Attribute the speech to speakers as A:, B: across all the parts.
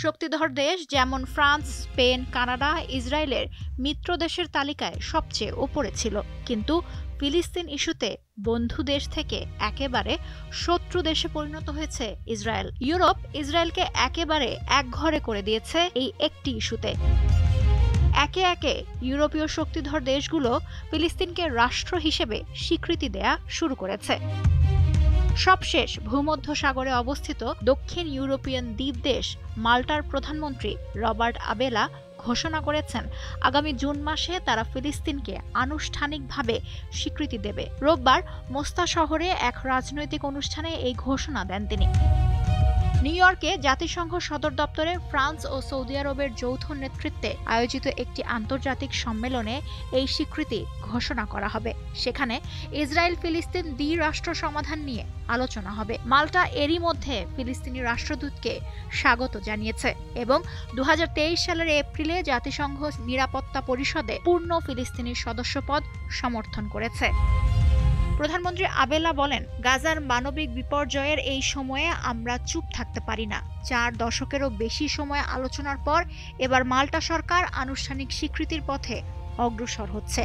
A: শক্তিধর দেশ যেমন ফ্রান্স, স্পেন, কানাডা ইসরায়েলের মিত্র দেশের তালিকায় সবচেয়ে ওপরে ছিল, কিন্তু ফিলিস্তিন ইস্যুতে বন্ধু দেশ থেকে একেবারে শত্রু দেশে পরিণত হয়েছে ইসরায়েল। ইউরোপ ইসরায়েলকে একেবারে একঘরে করে দিয়েছে এই একটি ইস্যুতে। একে একে ইউরোপীয় শক্তিধর দেশগুলো ফিলিস্তিনকে রাষ্ট্র হিসেবে স্বীকৃতি দেয়া শুরু করেছে। সবশেষ ভূমধ্যসাগরে অবস্থিত দক্ষিণ ইউরোপিয়ান দ্বীপ দেশ মাল্টার প্রধানমন্ত্রী রবার্ট আবেলা ঘোষণা করেছেন আগামী জুন মাসে তারা ফিলিস্তিনকে আনুষ্ঠানিকভাবে স্বীকৃতি দেবে। রোববার মোস্তা শহরে এক রাজনৈতিক অনুষ্ঠানে এই ঘোষণা দেন তিনি। নিউ ইয়র্কে জাতিসংঘ সদর দপ্তরে ফ্রান্স ও সৌদি আরবের যৌথ নেতৃত্বে আয়োজিত একটি আন্তর্জাতিক সম্মেলনে এই স্বীকৃতি ঘোষণা করা হবে। সেখানে ইসরায়েল ফিলিস্তিন দ্বি-রাষ্ট্র সমাধান নিয়ে আলোচনা হবে। মাল্টা এরই মধ্যে ফিলিস্তিনি রাষ্ট্রদূতকে স্বাগত জানিয়েছে এবং 2023 সালের এপ্রিলে জাতিসংঘ নিরাপত্তা পরিষদে পূর্ণ ফিলিস্তিনি সদস্যপদ সমর্থন করেছে। প্রধানমন্ত্রী আবেলা বলেন, গাজার মানবিক বিপর্যয়ের এই সময়ে আমরা চুপ থাকতে পারি না। 4 দশকেরও বেশি সময় আলোচনার পর এবার মাল্টা সরকার আনুষ্ঠানিক স্বীকৃতির পথে অগ্রসর হচ্ছে।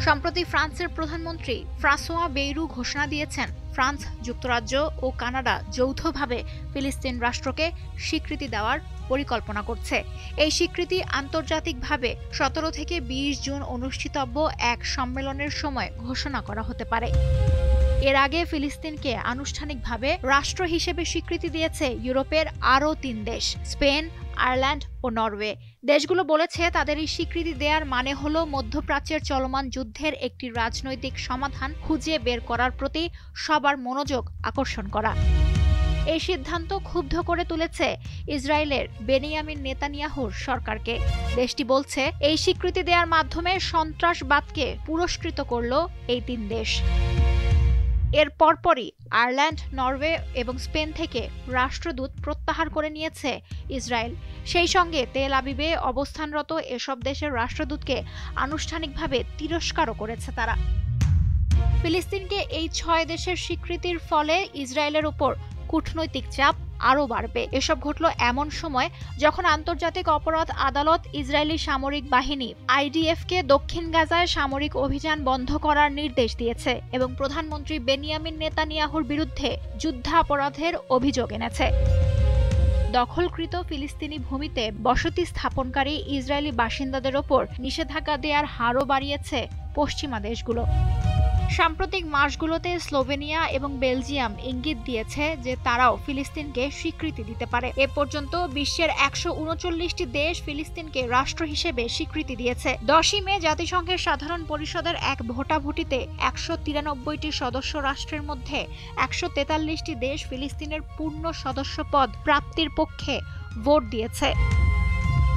A: সম্প্রতি ফ্রান্সের প্রধানমন্ত্রী ফ্রাঁসোয়া বেইরু ঘোষণা দিয়েছেন ফ্রান্স, যুক্তরাজ্য ও কানাডা যৌথভাবে ফিলিস্তিন রাষ্ট্রকে স্বীকৃতি দেওয়ার পরিকল্পনা করছে। এই স্বীকৃতি আন্তর্জাতিকভাবে 17 থেকে 20 জুন অনুষ্ঠিতব্য এক সম্মেলনের সময় ঘোষণা করা হতে পারে। এর আগে ফিলিস্তিনকে আনুষ্ঠানিকভাবে রাষ্ট্র হিসেবে স্বীকৃতি দিয়েছে ইউরোপের আরও 3 দেশ, স্পেন, আয়ারল্যান্ড ও নরওয়ে। দেশগুলো বলেছে তাদের এই স্বীকৃতি দেওয়ার মানে হলো মধ্যপ্রাচ্যের চলমান যুদ্ধের একটি রাজনৈতিক সমাধান খুঁজে বের করার প্রতি সবার মনোযোগ আকর্ষণ করা। এই সিদ্ধান্ত ক্ষুব্ধ করে তুলেছে ইসরায়েলের বেনিয়ামিন নেতানিয়াহুর সরকারকে। দেশটি বলছে এই স্বীকৃতি দেওয়ার মাধ্যমে সন্ত্রাসবাদকে পুরস্কৃত করল এই 3 দেশ। এর পরপরই আয়ারল্যান্ড, নরওয়ে এবং স্পেন থেকে রাষ্ট্রদূত প্রত্যাহার করে নিয়েছে ইসরায়েল। সেই সঙ্গে তেল আবিবে অবস্থানরত এসব দেশের রাষ্ট্রদূতকে আনুষ্ঠানিকভাবে তিরস্কারও করেছে তারা। ফিলিস্তিনকে এই 6 দেশের স্বীকৃতির ফলে ইসরায়েলের উপর কূটনৈতিক চাপ আরও বাড়বে। এসব ঘটল এমন সময় যখন আন্তর্জাতিক অপরাধ আদালত ইসরায়েলি সামরিক বাহিনী IDF-কে দক্ষিণ গাজায় সামরিক অভিযান বন্ধ করার নির্দেশ দিয়েছে এবং প্রধানমন্ত্রী বেনিয়ামিন নেতানিয়াহুর বিরুদ্ধে যুদ্ধাপরাধের অভিযোগ এনেছে। দখলকৃত ফিলিস্তিনি ভূমিতে বসতি স্থাপনকারী ইসরায়েলি বাসিন্দাদের ওপর নিষেধাজ্ঞা দেওয়ার হারও বাড়িয়েছে পশ্চিমা দেশগুলো। সাম্প্রতিক মাসগুলোতে স্লোভেনিয়া এবং বেলজিয়াম ইঙ্গিত দিয়েছে যে তারাও ফিলিস্তিনকে স্বীকৃতি দিতে পারে। এ পর্যন্ত বিশ্বের 139টি দেশ ফিলিস্তিনকে রাষ্ট্র হিসেবে স্বীকৃতি দিয়েছে। 10ই মে জাতিসংঘের সাধারণ পরিষদের এক ভোটাভুটিতে 193টি সদস্য রাষ্ট্রের মধ্যে 143টি দেশ ফিলিস্তিনের পূর্ণ সদস্যপদ প্রাপ্তির পক্ষে ভোট দিয়েছে।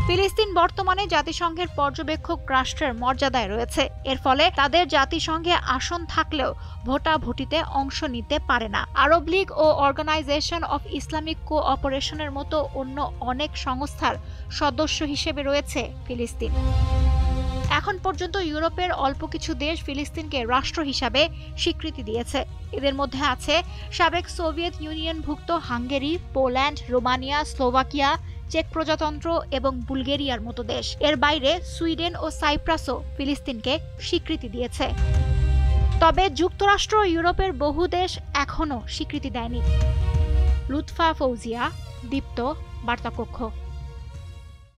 A: ফিলিস্তিন বর্তমানে জাতিসংঘের পর্যবেক্ষক রাষ্ট্রের মর্যাদায় রয়েছে। এর ফলে তাদের জাতিসংঘে আসন থাকলেও ভোটাভুটিতে অংশ নিতে পারে না। আরব লীগ ও অর্গানাইজেশন অফ ইসলামিক কোঅপারেশনের মতো অন্য অনেক সংস্থার সদস্য হিসেবে রয়েছে ফিলিস্তিন। এখন পর্যন্ত ইউরোপের অল্প কিছু দেশ ফিলিস্তিনকে রাষ্ট্র হিসাবে স্বীকৃতি দিয়েছে। এদের মধ্যে আছে সাবেক সোভিয়েত ইউনিয়নভুক্ত হাঙ্গেরি, পোল্যান্ড, রোমানিয়া, স্লোভাকিয়া, চেক প্রজাতন্ত্র এবং বুলগেরিয়ার মতো দেশ। এর বাইরে সুইডেন ও সাইপ্রাসও ফিলিস্তিনকে স্বীকৃতি দিয়েছে। তবে যুক্তরাষ্ট্র ও ইউরোপের বহু দেশ এখনও স্বীকৃতি দেয়নি। লুৎফা ফৌজিয়া, দীপ্ত, বার্তাকক্ষ।